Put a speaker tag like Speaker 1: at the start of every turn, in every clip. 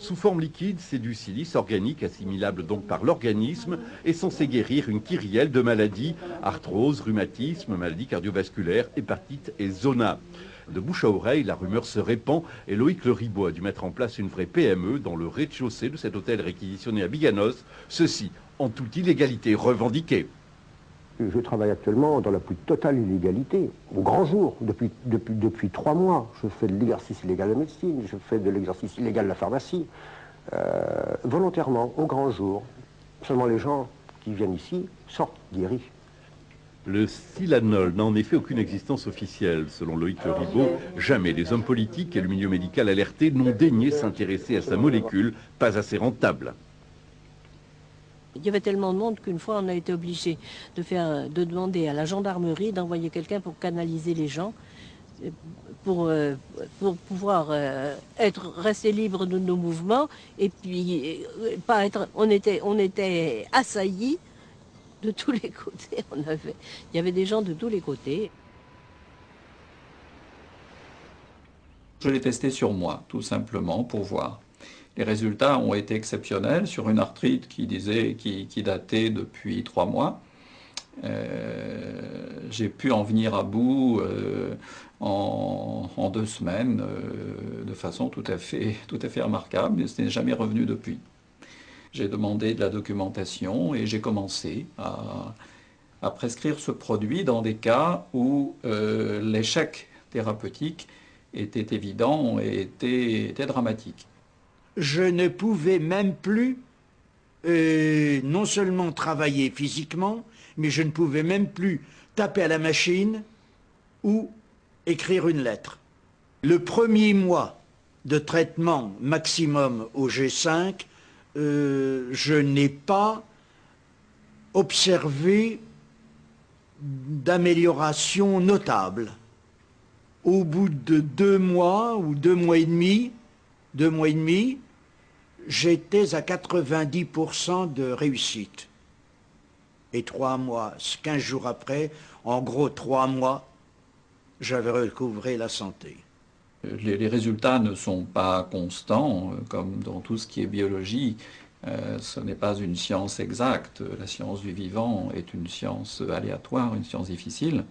Speaker 1: Sous forme liquide, c'est du silice organique, assimilable donc par l'organisme, et censé guérir une kyrielle de maladies, arthrose, rhumatisme, maladies cardiovasculaires, hépatite et zona. De bouche à oreille, la rumeur se répand et Loïc Le Ribot a dû mettre en place une vraie PME dans le rez-de-chaussée de cet hôtel réquisitionné à Biganos, ceci en toute illégalité revendiquée.
Speaker 2: Je travaille actuellement dans la plus totale illégalité, au grand jour, depuis 3 mois. Je fais de l'exercice illégal de la médecine, je fais de l'exercice illégal de la pharmacie, volontairement, au grand jour. Seulement les gens qui viennent ici sortent guéris.
Speaker 1: Le Silanol n'a en effet aucune existence officielle. Selon Loïc Le Ribot, jamais les hommes politiques et le milieu médical alerté n'ont daigné s'intéresser à sa molécule, pas assez rentable.
Speaker 3: Il y avait tellement de monde qu'une fois on a été obligé de demander à la gendarmerie d'envoyer quelqu'un pour canaliser les gens, pour pouvoir rester libre de nos mouvements et puis pas être. On était assaillis de tous les côtés. Il y avait des gens de tous les côtés.
Speaker 4: Je l'ai testé sur moi, tout simplement, pour voir. Les résultats ont été exceptionnels sur une arthrite qui datait depuis 3 mois. J'ai pu en venir à bout en 2 semaines de façon tout à fait remarquable, mais ce n'est jamais revenu depuis. J'ai demandé de la documentation et j'ai commencé à prescrire ce produit dans des cas où l'échec thérapeutique était évident et était dramatique.
Speaker 5: Je ne pouvais même plus non seulement travailler physiquement, mais je ne pouvais même plus taper à la machine ou écrire une lettre. Le premier mois de traitement maximum au G5, je n'ai pas observé d'amélioration notable. Au bout de 2 mois ou 2 mois et demi, j'étais à 90% de réussite. Et 3 mois, 15 jours après, en gros 3 mois, j'avais recouvré la santé.
Speaker 4: Les résultats ne sont pas constants, comme dans tout ce qui est biologie. Ce n'est pas une science exacte. La science du vivant est une science aléatoire, une science difficile.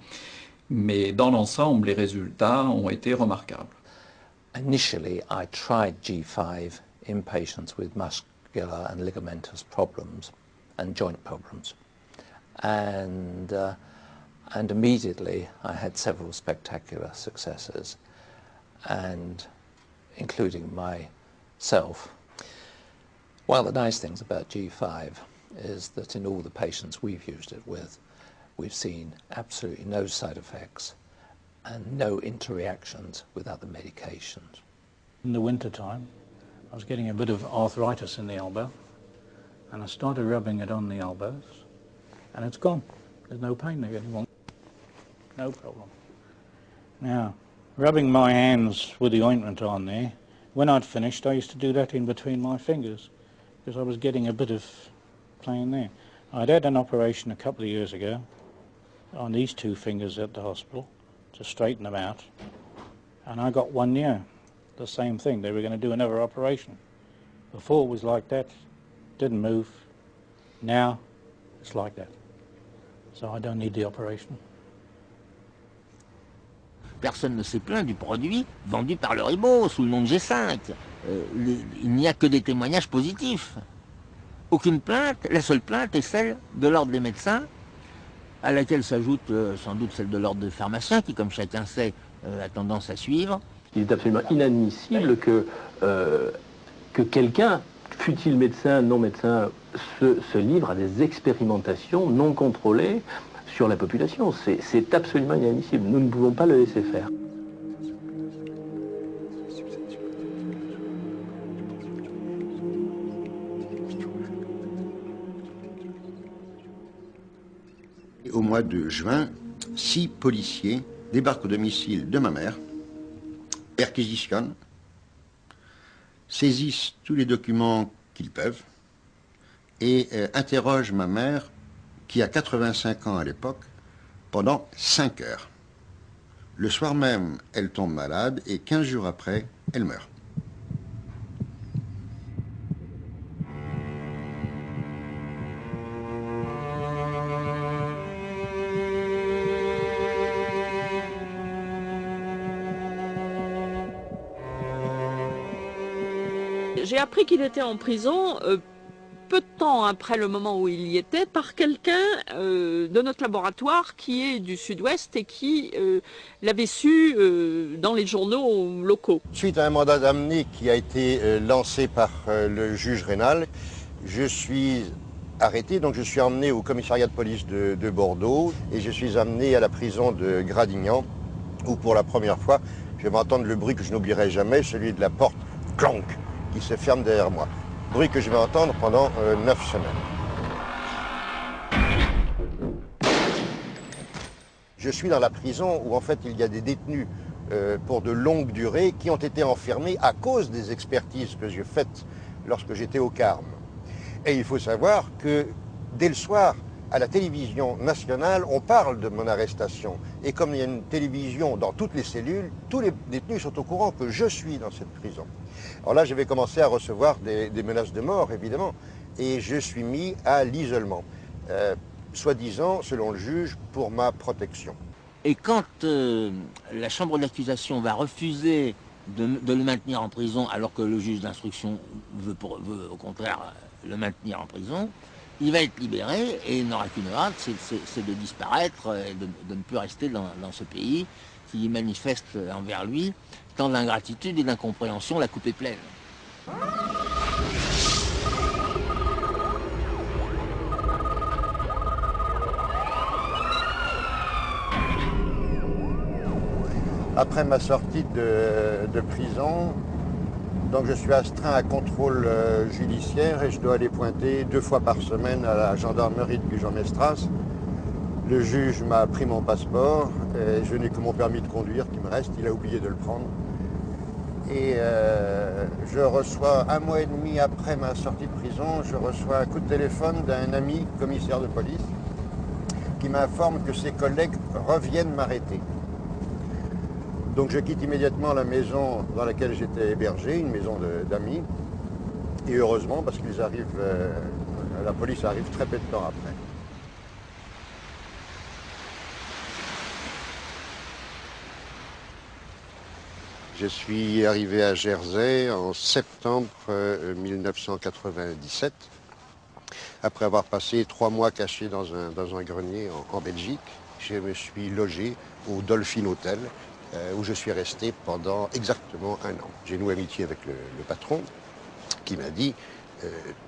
Speaker 4: Mais dans l'ensemble, les résultats ont été remarquables.
Speaker 6: Initially, I tried G5 in patients with muscular and ligamentous problems and joint problems. And immediately I had several spectacular successes, and including myself. One of the nice things about G5 is that in all the patients we've used it with, we've seen absolutely no side effects and no interreactions with other medications.
Speaker 7: In the winter time, I was getting a bit of arthritis in the elbow, and I started rubbing it on the elbows, and it's gone. There's no pain there anymore. No problem. Now, rubbing my hands with the ointment on there, when I'd finished, I used to do that in between my fingers, because I was getting a bit of pain there. I'd had an operation a couple of years ago on these 2 fingers at the hospital to straighten them out, and I got one year. The same thing, they were going to do another operation. Before it was like that, didn't move. Now it's like that. So I don't need the operation.
Speaker 8: Personne ne s'est plaint du produit vendu par Le Ribot sous le nom de G5. Il n'y a que des témoignages positifs. Aucune plainte, la seule plainte est celle de l'ordre des médecins, à laquelle s'ajoute sans doute celle de l'ordre des pharmaciens, qui, comme chacun sait, a tendance à suivre.
Speaker 9: Il est absolument inadmissible que quelqu'un, fût-il médecin, non médecin, se livre à des expérimentations non contrôlées sur la population. C'est absolument inadmissible. Nous ne pouvons pas le laisser faire.
Speaker 10: Au mois de juin, 6 policiers débarquent au domicile de ma mère, perquisitionnent, saisissent tous les documents qu'ils peuvent et interrogent ma mère, qui a 85 ans à l'époque, pendant 5 heures. Le soir même, elle tombe malade et 15 jours après, elle meurt.
Speaker 11: J'ai appris qu'il était en prison peu de temps après le moment où il y était par quelqu'un de notre laboratoire qui est du Sud-Ouest et qui l'avait su dans les journaux locaux.
Speaker 10: Suite à un mandat d'amener qui a été lancé par le juge Rénal, je suis arrêté, donc je suis emmené au commissariat de police de Bordeaux et je suis amené à la prison de Gradignan où pour la première fois je vais entendre le bruit que je n'oublierai jamais, celui de la porte clonk qui se ferme derrière moi. Bruit que je vais entendre pendant 9 semaines. Je suis dans la prison où en fait il y a des détenus pour de longues durées qui ont été enfermés à cause des expertises que j'ai faites lorsque j'étais au Carme. Et il faut savoir que dès le soir, à la télévision nationale, on parle de mon arrestation. Et comme il y a une télévision dans toutes les cellules, tous les détenus sont au courant que je suis dans cette prison. Alors là, j'avais commencé à recevoir des menaces de mort, évidemment, et je suis mis à l'isolement, soi-disant, selon le juge, pour ma protection.
Speaker 8: Et quand la chambre d'accusation va refuser de le maintenir en prison, alors que le juge d'instruction veut au contraire le maintenir en prison, il va être libéré et il n'aura qu'une hâte, c'est de disparaître et de ne plus rester dans ce pays qui manifeste envers lui tant d'ingratitude et d'incompréhension, la coupe est pleine.
Speaker 10: Après ma sortie de prison, donc je suis astreint à contrôle judiciaire et je dois aller pointer 2 fois par semaine à la gendarmerie de Gujan-Mestras. Le juge m'a pris mon passeport et je n'ai que mon permis de conduire qui me reste, il a oublié de le prendre. Et je reçois 1 mois et demi après ma sortie de prison, je reçois un coup de téléphone d'un ami commissaire de police qui m'informe que ses collègues reviennent m'arrêter. Donc je quitte immédiatement la maison dans laquelle j'étais hébergé, une maison d'amis. Et heureusement, parce qu'ils arrivent, la police arrive très peu de temps après. Je suis arrivé à Jersey en septembre 1997, après avoir passé 3 mois caché dans un grenier en Belgique. Je me suis logé au Dolphin Hotel, où je suis resté pendant exactement 1 an. J'ai noué amitié avec le patron qui m'a dit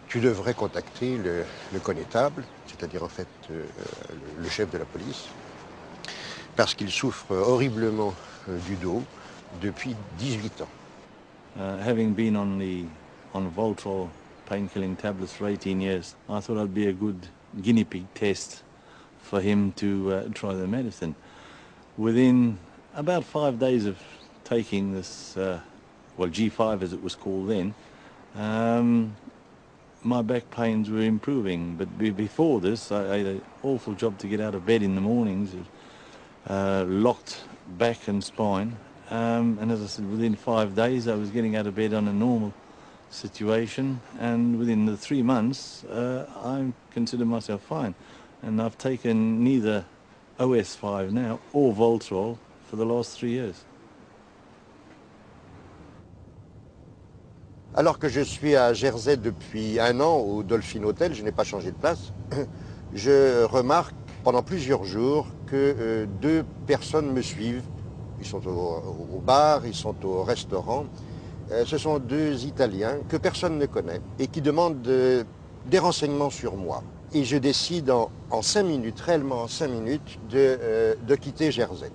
Speaker 10: tu devrais contacter le connétable, c'est-à-dire en fait le chef de la police, parce qu'il souffre horriblement du dos depuis 18 ans.
Speaker 12: Having been on Voltron pain-killing tablets for 18 years, I thought I'd be a good guinea pig test for him to try the medicine. Within about 5 days of taking this, well, G5 as it was called then, my back pains were improving. But before this, I had an awful job to get out of bed in the mornings, locked back and spine. And as I said, within 5 days, I was getting out of bed on a normal situation. And within the 3 months, I consider myself fine. And I've taken neither OS5 now or Voltrol for the last 3 years.
Speaker 10: Alors que je suis à Jersey depuis 1 an au Dolphin Hotel, je n'ai pas changé de place, je remarque pendant plusieurs jours que 2 personnes me suivent. Ils sont au bar, ils sont au restaurant. Ce sont 2 Italiens que personne ne connaît et qui demandent des renseignements sur moi. Et je décide en 5 minutes, réellement en 5 minutes, de quitter Jersey.